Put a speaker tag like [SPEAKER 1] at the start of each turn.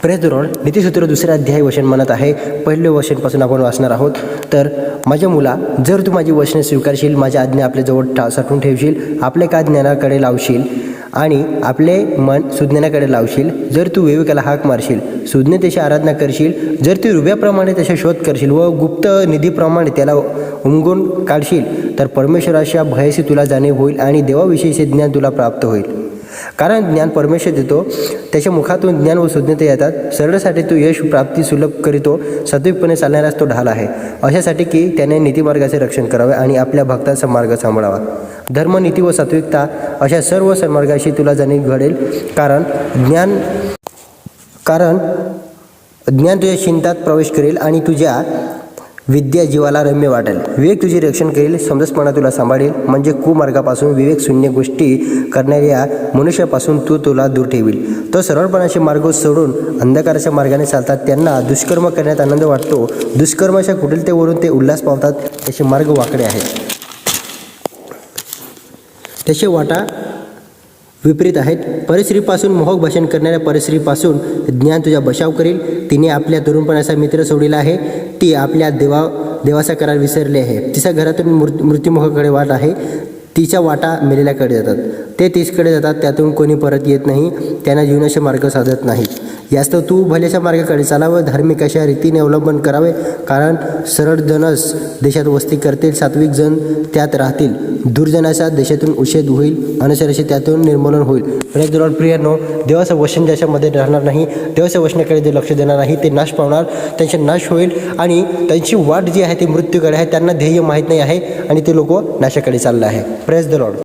[SPEAKER 1] Praise the Lord. नीतिसूत्र 2 अध्याय वचन म्हणत आहे. पहिले वचनपासून आपण वाचणार आहोत. तर माझ्या मुला, जर तू माझी वचने स्वीकारशील, माझ्या आज्ञा आपल्याजवळ साठवून ठेवशील, आपले कान ज्ञानाकडे लावशील आणि आपले मन सुज्ञानाकडे लावशील, जर तू विवेकाला हाक मारशील, सुज्ञतेची आराधना करशील, जर तू रुपयाप्रमाणे त्याचा शोध करशील व गुप्त निधीप्रमाणे त्याला उमगून काढशील, तर परमेश्वराच्या भयाची तुला जाणीव होईल आणि देवाविषयीचे ज्ञान तुला प्राप्त होईल. कारण ज्ञान परमेश्वर देतो, त्याच्या मुखातून ज्ञान व सुज्ञता येतात. सरळसाठी तो यश प्राप्ती सुलभ करीतो, सात्विकपणे चालणाऱ्यास तो ढाल आहे, अशासाठी की त्याने नीतिमार्गाचे रक्षण करावे आणि आपल्या भक्तांचा मार्ग सांभाळावा. धर्म, नीती व सात्विकता अशा सर्व सन्मार्गाशी तुला जाणीव घडेल. कारण ज्ञान तुझ्या चिंतात प्रवेश करेल आणि तुझ्या विद्या जीवाला रम्य वाटेल. विवेक तुझे रक्षण करेल, समजपणा तुला सांभाळेल, म्हणजे कुमार्गापासून विवेक शून्य गोष्टी करणाऱ्या मनुष्यापासून तुला दूर ठेवील. तो सरळपणाचे मार्ग सोडून अंधकाराच्या मार्गाने चालतात, त्यांना दुष्कर्म करण्यात आनंद वाटतो. दुष्कर्माच्या कुटिलतेवरून ते उल्हास पावतात. त्याचे मार्ग वाकडे आहेत, त्याचे वाटा विपरीत आहेत. परस्त्रीपासून मोहक भाषण करणाऱ्या परस्त्रीपासून ज्ञान तुझ्या बचाव करेल. तिने आपल्या तरुणपणाचा मित्र सोडलेला आहे, ती आपल्या देवाचा करार विसरली आहे. तिच्या घरातून मृत्युमुखाकडे वाट आहे, तिच्या वाटा मेलेल्याकडे जातात. ते तिसकडे जातात, त्यातून कोणी परत येत नाही, त्यांना जीवनाचे मार्ग साधत नाही. यास्तव तू भल्याच्या मार्गाकडे चालावं, धार्मिक अशा रीतीने अवलंबन करावे. कारण सरळ जनच देशात वस्ती करतील, सात्विक जण त्यात राहतील. दुर्जनाचा देशातून उच्छेद होईल, अनसराचे त्यातून निर्मूलन होईल. Praise the Lord. प्रियांनो, देवाचं वचन ज्याच्यामध्ये राहणार नाही, देवाच्या वचनाकडे जे लक्ष देणार नाही, ते नाश पावणार, त्यांचे नाश होईल आणि त्यांची वाट जी आहे ती मृत्यूकडे आहे. त्यांना ध्येय माहीत नाही आहे आणि ते लोक नाशाकडे चालले आहे. Praise the Lord.